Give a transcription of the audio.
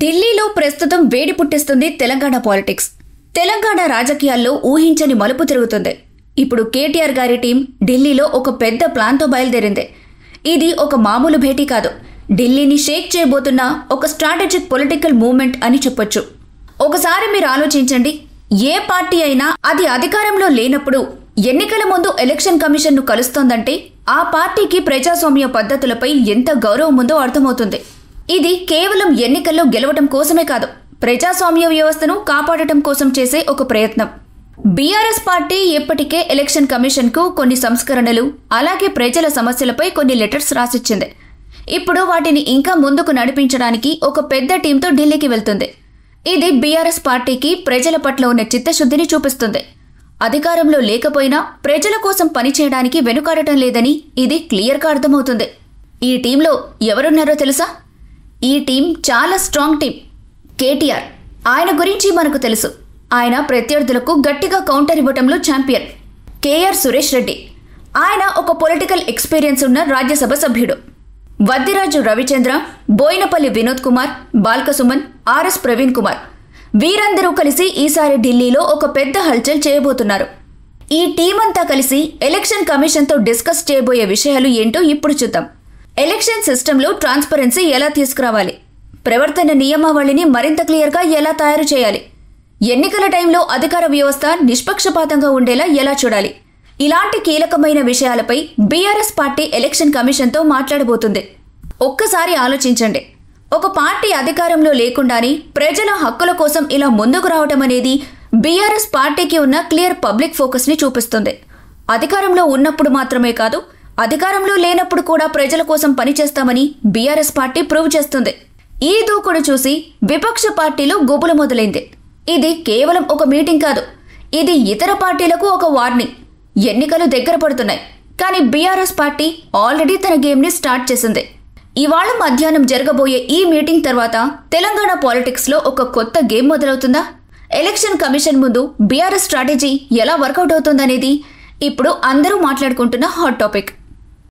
ఢిల్లీలో ప్రస్తుతం వేడి పుట్టిస్తుంది తెలంగాణ పాలిటిక్స్. తెలంగాణ రాజకీయాల్లో ఊహించని మలుపు తిరుగుతుంది. ఇప్పుడు కేటీఆర్ గారి టీం ఢిల్లీలో ఒక పెద్ద ప్లాన్తో బయలుదేరింది. ఇది ఒక మామూలు భేటీ కాదు, ఢిల్లీని షేక్ చేయబోతున్న ఒక స్ట్రాటజిక్ పొలిటికల్ మూవ్మెంట్ అని చెప్పొచ్చు. ఒకసారి మీరు ఆలోచించండి, ఏ పార్టీ అయినా అది అధికారంలో లేనప్పుడు ఎన్నికల ముందు ఎలక్షన్ కమిషన్ను కలుస్తోందంటే ఆ పార్టీకి ప్రజాస్వామ్య పద్ధతులపై ఎంత గౌరవం ఉందో అర్థమవుతుంది. ఇది కేవలం ఎన్నికల్లో గెలవటం కోసమే కాదు, ప్రజాస్వామ్య వ్యవస్థను కాపాడటం కోసం చేసే ఒక ప్రయత్నం. బీఆర్ఎస్ పార్టీ ఇప్పటికే ఎలక్షన్ కమిషన్కు కొన్ని సంస్కరణలు, అలాగే ప్రజల సమస్యలపై కొన్ని లెటర్స్ రాసిచ్చింది. ఇప్పుడు వాటిని ఇంకా ముందుకు నడిపించడానికి ఒక పెద్ద టీంతో ఢిల్లీకి వెళ్తుంది. ఇది బీఆర్ఎస్ పార్టీకి ప్రజల పట్ల ఉన్న చిత్తశుద్ధిని చూపిస్తుంది. అధికారంలో లేకపోయినా ప్రజల కోసం పనిచేయడానికి వెనుకాడటం లేదని ఇది క్లియర్గా అర్థమవుతుంది. ఈ టీంలో ఎవరున్నారో తెలుసా? ఈ టీం చాలా స్ట్రాంగ్ టీం. కేటీఆర్, ఆయన గురించి మనకు తెలుసు. ఆయన ప్రత్యర్థులకు గట్టిగా కౌంటర్ ఇవ్వటంలో ఛాంపియన్. కేఆర్ సురేష్ రెడ్డి, ఆయన ఒక పొలిటికల్ ఎక్స్పీరియన్స్ ఉన్న రాజ్యసభ సభ్యుడు. వద్దిరాజు రవిచంద్ర, బోయినపల్లి వినోద్ కుమార్, బాల్కసుమన్, ఆర్ఎస్ ప్రవీణ్ కుమార్, వీరందరూ కలిసి ఈసారి ఢిల్లీలో ఒక పెద్ద హల్చల్ చేయబోతున్నారు. ఈ టీం అంతా కలిసి ఎలక్షన్ కమిషన్తో డిస్కస్ చేయబోయే విషయాలు ఏంటో ఇప్పుడు చూద్దాం. ఎలక్షన్ సిస్టంలో ట్రాన్స్పరెన్సీ ఎలా తీసుకురావాలి, ప్రవర్తన నియమావళిని మరింత క్లియర్గా ఎలా తయారు చేయాలి, ఎన్నికల టైంలో అధికార వ్యవస్థ నిష్పక్షపాతంగా ఉండేలా ఎలా చూడాలి, ఇలాంటి కీలకమైన విషయాలపై బీఆర్ఎస్ పార్టీ ఎలక్షన్ కమిషన్తో మాట్లాడబోతుంది. ఒక్కసారి ఆలోచించండి, ఒక పార్టీ అధికారంలో లేకుండానే ప్రజల హక్కుల కోసం ఇలా ముందుకు రావటం అనేది బీఆర్ఎస్ పార్టీకి ఉన్న క్లియర్ పబ్లిక్ ఫోకస్ని చూపిస్తుంది. అధికారంలో ఉన్నప్పుడు మాత్రమే కాదు, అధికారంలో లేనప్పుడు కూడా ప్రజల కోసం పనిచేస్తామని బీఆర్ఎస్ పార్టీ ప్రూవ్ చేస్తుంది. ఈ దూకుడు చూసి విపక్ష పార్టీలో గుబులు మొదలైంది. ఇది కేవలం ఒక మీటింగ్ కాదు, ఇది ఇతర పార్టీలకు ఒక వార్నింగ్. ఎన్నికలు దగ్గర పడుతున్నాయి, కానీ బీఆర్ఎస్ పార్టీ ఆల్రెడీ తన గేమ్ని స్టార్ట్ చేసింది. ఇవాళ మధ్యాహ్నం జరగబోయే ఈ మీటింగ్ తర్వాత తెలంగాణ పాలిటిక్స్లో ఒక కొత్త గేమ్ మొదలవుతుందా? ఎలక్షన్ కమిషన్ ముందు బీఆర్ఎస్ స్ట్రాటజీ ఎలా వర్కౌట్ అవుతుందనేది ఇప్పుడు అందరూ మాట్లాడుకుంటున్న హాట్ టాపిక్.